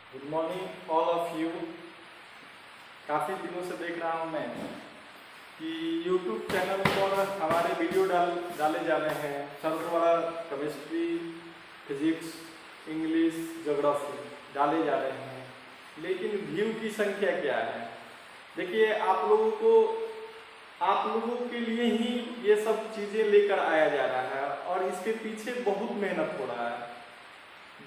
Good morning all of you. काफ़ी दिनों से देख रहा हूँ मैं कि यूट्यूब चैनल पर हमारे वीडियो डाले जा रहे हैं। सर्व द्वारा केमिस्ट्री, फिजिक्स, इंग्लिश, ज्योग्राफी डाले जा रहे हैं, लेकिन व्यू की संख्या क्या है? देखिए, आप लोगों के लिए ही ये सब चीज़ें लेकर आया जा रहा है और इसके पीछे बहुत मेहनत हो रहा है।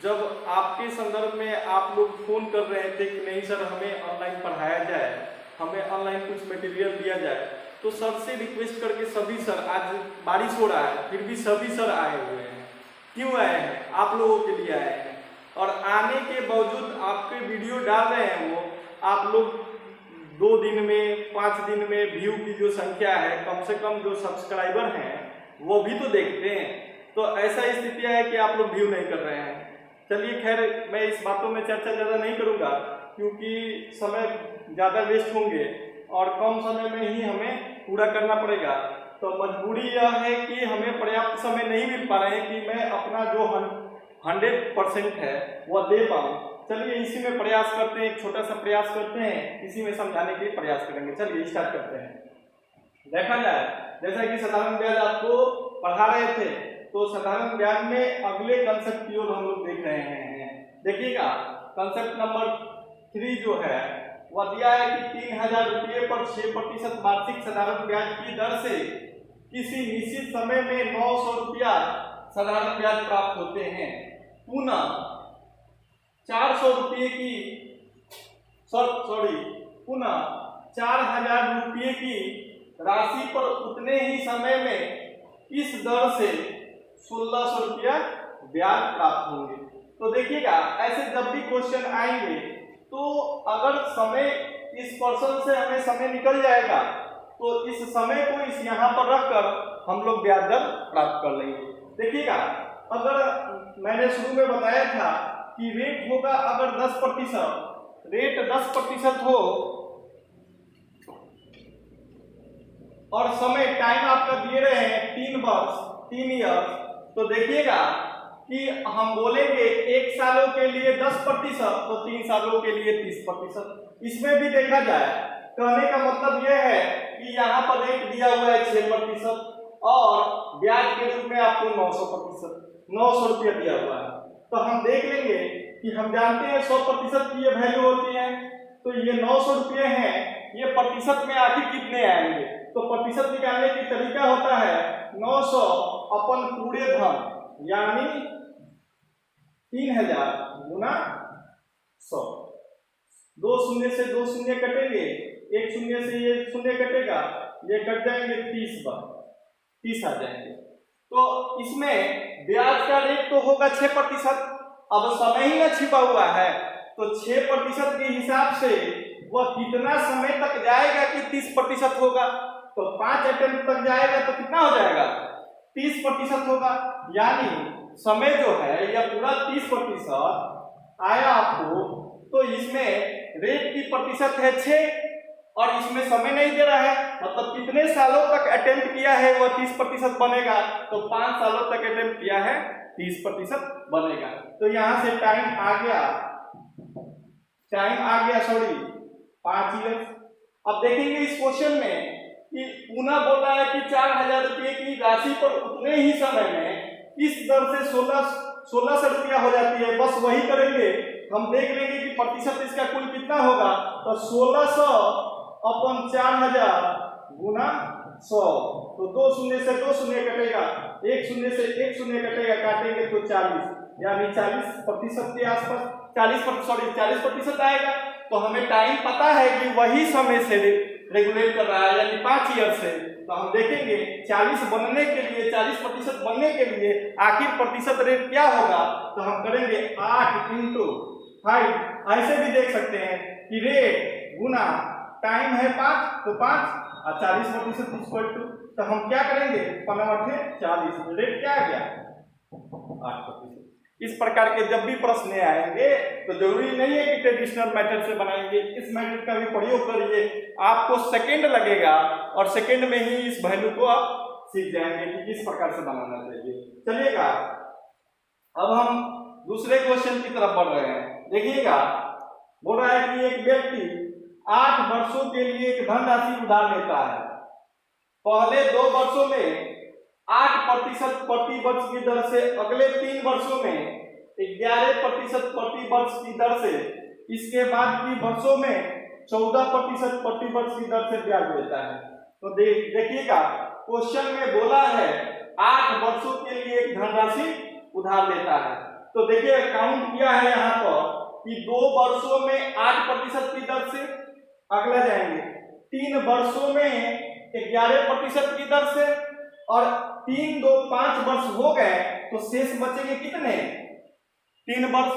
जब आपके संदर्भ में आप लोग फ़ोन कर रहे थे कि नहीं सर, हमें ऑनलाइन पढ़ाया जाए, हमें ऑनलाइन कुछ मटेरियल दिया जाए, तो सर से रिक्वेस्ट करके सभी सर, आज बारिश हो रहा है फिर भी सभी सर आए हुए हैं। क्यों आए हैं? आप लोगों के लिए आए हैं। और आने के बावजूद आपके वीडियो डाल रहे हैं, वो आप लोग 2 दिन में 5 दिन में व्यू की जो संख्या है, कम से कम जो सब्सक्राइबर हैं वो भी तो देखते हैं। तो ऐसा स्थिति है कि आप लोग व्यू नहीं कर रहे हैं। चलिए खैर, मैं इस बातों में चर्चा ज़्यादा नहीं करूँगा क्योंकि समय ज़्यादा वेस्ट होंगे और कम समय में ही हमें पूरा करना पड़ेगा। तो मजबूरी यह है कि हमें पर्याप्त समय नहीं मिल पा रहे हैं कि मैं अपना जो 100% है वह दे पाऊँ। चलिए इसी में प्रयास करते हैं, एक छोटा सा प्रयास करते हैं, इसी में समझाने के लिए प्रयास करेंगे। चलिए स्टार्ट करते हैं। देखा जाए, जैसा कि साधारण ब्याज आपको पढ़ा रहे थे, तो साधारण ब्याज में अगले कंसेप्ट की ओर हम लोग देख रहे हैं। देखिएगा, कंसेप्ट नंबर 3 जो है वह दिया है कि 3000 रुपये पर 6% वार्षिक साधारण ब्याज की दर से किसी निश्चित समय में 900 रुपया साधारण ब्याज प्राप्त होते हैं। पुनः 400 रुपये की पुनः 4000 रुपये की राशि पर उतने ही समय में इस दर से 1600 रुपया ब्याज प्राप्त होंगे। तो देखिएगा, ऐसे जब भी क्वेश्चन आएंगे तो अगर समय इस पर्सन से हमें समय निकल जाएगा तो इस समय को इस यहाँ पर रखकर हम लोग ब्याज दर प्राप्त कर लेंगे। देखिएगा, अगर मैंने शुरू में बताया था कि रेट होगा, अगर 10% रेट 10% हो और समय टाइम आपका दिए रहे हैं 3 वर्ष 3 ईयर, तो देखिएगा कि हम बोलेंगे 1 सालों के लिए 10%, तो 3 सालों के लिए 30%। इसमें भी देखा जाए, कहने का मतलब यह है कि यहाँ पर रेट दिया हुआ है 6% और ब्याज के रूप में आपको 900 रुपया दिया हुआ है। तो हम देख लेंगे कि हम जानते हैं 100% की ये वैल्यू होती है, तो ये 900 रुपये हैं, ये प्रतिशत में आखिर कितने आएंगे? तो प्रतिशत निकालने की तरीका होता है 900 अपन पूरे धन, यानी 3000 गुना 100। 2 शून्य से 2 शून्य कटेंगे, 1 शून्य से ये शून्य कटेगा, ये कट जाएंगे 30 आ जाएंगे। तो इसमें ब्याज का रेट तो होगा 6%। अब समय ही ना छिपा हुआ है, तो 6% के हिसाब से वह कितना समय तक जाएगा कि 30% होगा? तो 5 अटेम्प्ट तक जाएगा तो कितना हो जाएगा? 30% होगा। यानी समय जो है यह पूरा 30% आया आपको, तो इसमें रेट की प्रतिशत है 6 और इसमें समय नहीं दे रहा है, मतलब कितने सालों तक अटेम्प्ट किया है वह 30% बनेगा। तो 5 सालों तक अटेम्प्ट किया है, 30% बनेगा। तो यहां से टाइम आ गया 5 ईयर। अब देखेंगे इस क्वेश्चन में कि पुनः बोल रहा है कि 4000 रुपये की राशि पर उतने ही समय में इस दर से 1600 रुपया हो जाती है। बस वही करेंगे, हम देख लेंगे कि प्रतिशत इसका कुल कितना होगा। तो 1600 अपन 4000 गुना 100, तो 2 शून्य से 2 शून्य कटेगा, 1 शून्य से 1 शून्य कटेगा, काटेंगे तो 40, यानी 40% के आसपास 40% आएगा। तो हमें टाइम पता है कि वही समय से रेगुलेट कर रहा है, यानी 5 ईयर से। तो हम देखेंगे 40 बनने के लिए, 40% बनने के लिए आखिर प्रतिशत रेट क्या होगा? तो हम करेंगे 8 × 5। ऐसे भी देख सकते हैं कि रेट गुना टाइम है 5, तो 5 और 40% इक्वल टू, तो हम क्या करेंगे 5 × 40, रेट क्या आ गया 8%। इस प्रकार के जब भी प्रश्न आएंगे तो जरूरी नहीं है कि ट्रेडिशनल मेथड से बनाएंगे, इस मेथड का भी प्रयोग करिए, आपको सेकंड लगेगा और सेकंड में ही इस वैल्यू को आप सीख जाएंगे कि किस प्रकार से बनाना चाहिए। चलिएगा, अब हम दूसरे क्वेश्चन की तरफ बढ़ रहे हैं। देखिएगा, बोल रहा है कि एक व्यक्ति 8 वर्षों के लिए एक धनराशि उधार लेता है। पहले 2 वर्षों में 8% प्रति वर्ष की दर से, अगले 3 वर्षों में 11% प्रति वर्ष की दर से, इसके बाद की वर्षों में 14% प्रति वर्ष की दर से ब्याज देता है। तो देखिएगा, क्वेश्चन में बोला है 8 वर्षों के लिए एक धनराशि उधार लेता है। तो देखिए काउंट किया है यहाँ पर कि 2 वर्षों में 8% की दर से, अगला जाएंगे 3 वर्षों में 11% की दर से, और 3, 2, 5 वर्ष हो गए तो शेष बचेंगे कितने? 3 वर्ष।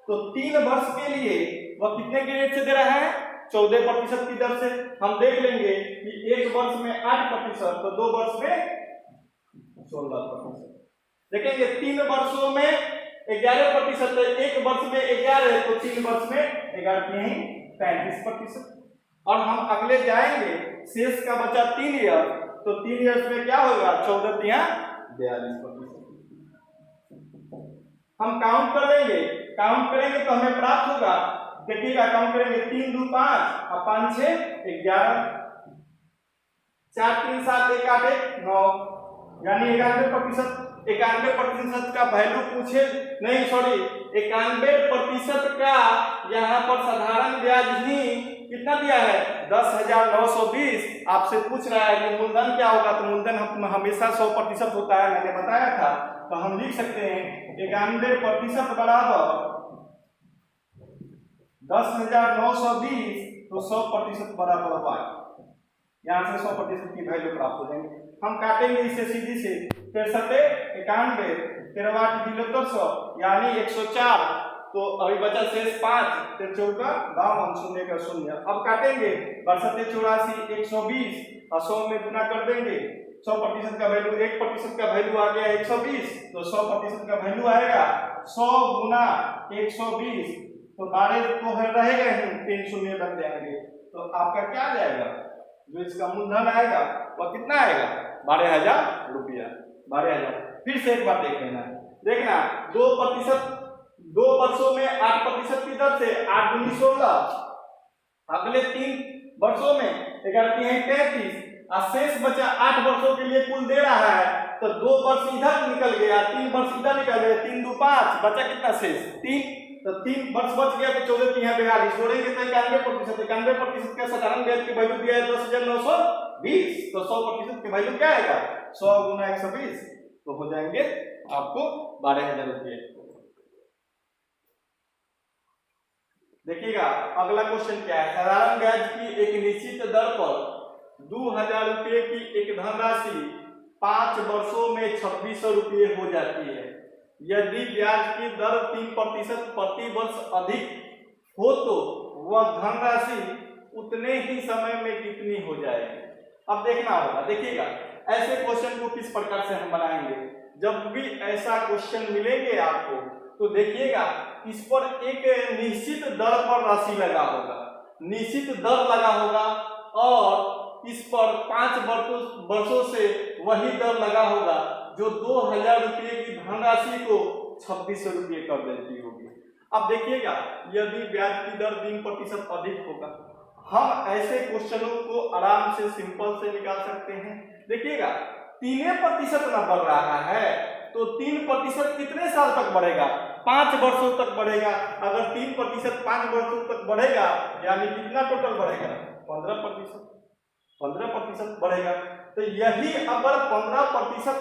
तो 3 वर्ष के लिए वह कितने की रेट से दे रहा है? 14% की दर से। हम देख लेंगे कि 1 वर्ष में 8%, तो 2 वर्ष में 16%। देखेंगे 3 वर्षों में 11%, 1 वर्ष में 11, तो 3 वर्ष में 11 35%। और हम अगले जाएंगे, शेष का बचा 3 ईयर, तो 3 ईयर्स में क्या होगा? 14 × 42%। हम काउंट कर लेंगे, काउंट करेंगे तो हमें प्राप्त होगा, देखिएगा काउंट करेंगे 3, 2, 5 और 5, 6, 11, 4, 3, 7, 1, 8, 1, 9, यानी 91%। 91% का वैल्यू पूछे नहीं, सॉरी 91% का यहाँ पर साधारण ब्याज ही कितना दिया है? 10,920। आपसे पूछ रहा है कि मूलधन क्या होगा, तो मूलधन हमेशा 100% होता है, मैंने बताया था। तो हम लिख सकते हैं 91% बराबर 10,920, तो 100% बराबर होगा। यहाँ से 100% की वैल्यू प्राप्त हो जाएंगे। हम काटेंगे इसे सीधी से, 63, 91, 13, 7300 यानी 104। तो अभी बचा शेष 5, 14, 52, 0 का 0। अब काटेंगे 62, 84, 120 और 100 में गुना कर देंगे। 100% का वैल्यू, 1% का वैल्यू आ गया 120, तो 100% का वैल्यू आएगा 100 गुना 120, तो 12 तो रहेगा ही, 3 शून्य लग जाएंगे। तो आपका क्या आ जाएगा? जो इसका मूलधन आएगा वह कितना आएगा? 12,000 रुपया। 12,000। फिर से एक बार देख लेना, देखना 2%, 2 वर्षों में 8% की दर से 8 × 16, अगले 3 वर्षों में 11 × 33, और शेष बचा 8 वर्षों के लिए कुल दे रहा है। तो 2 वर्ष इधर निकल गया, 3 वर्ष इधर निकल गया, 3, 2, 5, बचा कितना शेष? 3। तो 3 वर्ष बच गया, तो 14, 3, 42 जोड़ेंगे तो 91%। 91% का साधारण ब्याज की वैल्यू दिया है 10,920, तो 100% की वैल्यू क्या आएगा? 100 गुना 120, तो हो जाएंगे आपको 12,000 रुपये। देखिएगा अगला क्वेश्चन क्या है? साधारण ब्याज की एक निश्चित दर पर 2,000 रुपये की एक धनराशि 5 वर्षों में 2,600 रुपये हो जाती है। यदि ब्याज की दर 3% प्रति वर्ष अधिक हो तो वह धनराशि उतने ही समय में कितनी हो जाएगी? अब देखना होगा। देखिएगा ऐसे क्वेश्चन को किस प्रकार से हम बनाएंगे। जब भी ऐसा क्वेश्चन मिलेंगे आपको, तो देखिएगा इस पर एक निश्चित दर पर राशि लगा होगा, निश्चित दर लगा होगा, और इस पर 5 वर्षों से वही दर लगा होगा जो 2,000 रुपये की धनराशि को 2,600 रुपये कर देती होगी। अब देखिएगा यदि ब्याज की दर 3% अधिक होगा, हम ऐसे क्वेश्चनों को आराम से सिंपल से निकाल सकते हैं। देखिएगा 3% ना बढ़ रहा है, तो 3% कितने साल तक बढ़ेगा? 5 वर्षों तक बढ़ेगा। अगर 3% 5 वर्षों तक बढ़ेगा, यानी कितना टोटल बढ़ेगा? 15%। 15% बढ़ेगा। तो यही अगर 15%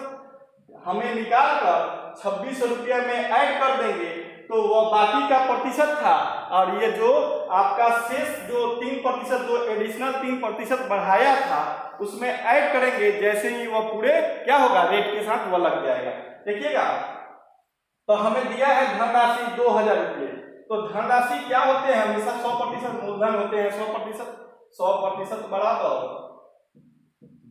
हमें निकालकर 2,600 रुपया में ऐड कर देंगे, तो वह बाकी का प्रतिशत था, और ये जो आपका शेष जो 3%, जो एडिशनल 3% बढ़ाया था, उसमें ऐड करेंगे। जैसे ही वह पूरे क्या होगा, रेट के साथ वह लग जाएगा। देखिएगा तो हमें दिया है धनराशि 2,000 रुपये। तो धनराशि क्या होते हैं? हमेशा 100% मूलधन होते हैं। 100% बराबर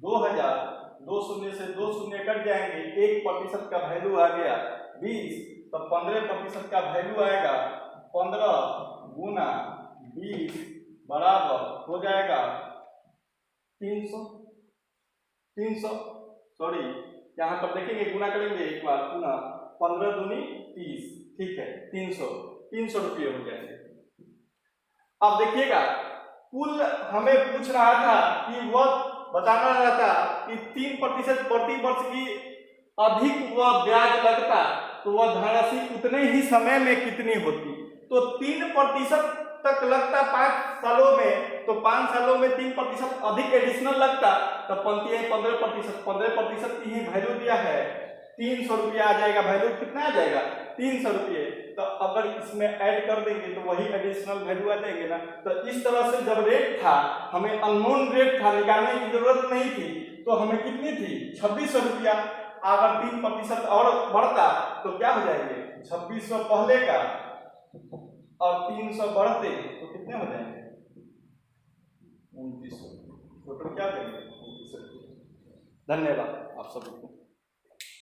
2,000, 2 शून्य से 2 शून्य कट जाएंगे, 1% का वैल्यू आ गया 20, तो 15% का वैल्यू आएगा 15 गुना 20 बराबर हो जाएगा 300। सॉरी, यहाँ पर देखेंगे गुना करेंगे एक बार पुनः, 15 दूनी 30, ठीक है 300। 300 रुपये हो जाएंगे। अब देखिएगा, कुल हमें पूछ रहा था कि वह बताना रहता कि 3% प्रति वर्ष की अधिक वह ब्याज लगता तो वह धनराशि उतने ही समय में कितनी होती। तो 3% तक लगता 5 सालों में, तो 5 सालों में 3% अधिक एडिशनल लगता, तो बनती है 15%। 15% की ही वैल्यू दिया है 300 रुपया आ जाएगा। वैल्यू कितना आ जाएगा 300 रुपये। तो अगर इसमें ऐड कर देंगे तो वही एडिशनल वैल्यू आ जाएंगे ना। तो इस तरह से जब रेट था, हमें अननोन रेट था, निकालने की जरूरत नहीं थी, तो हमें कितनी थी 2600 रुपया। अगर 3% और बढ़ता तो क्या हो जाएंगे 2600 पहले का और 300 बढ़ते तो कितने हो जाएंगे 2900। टोटल क्या देंगे 2900। धन्यवाद आप सबको।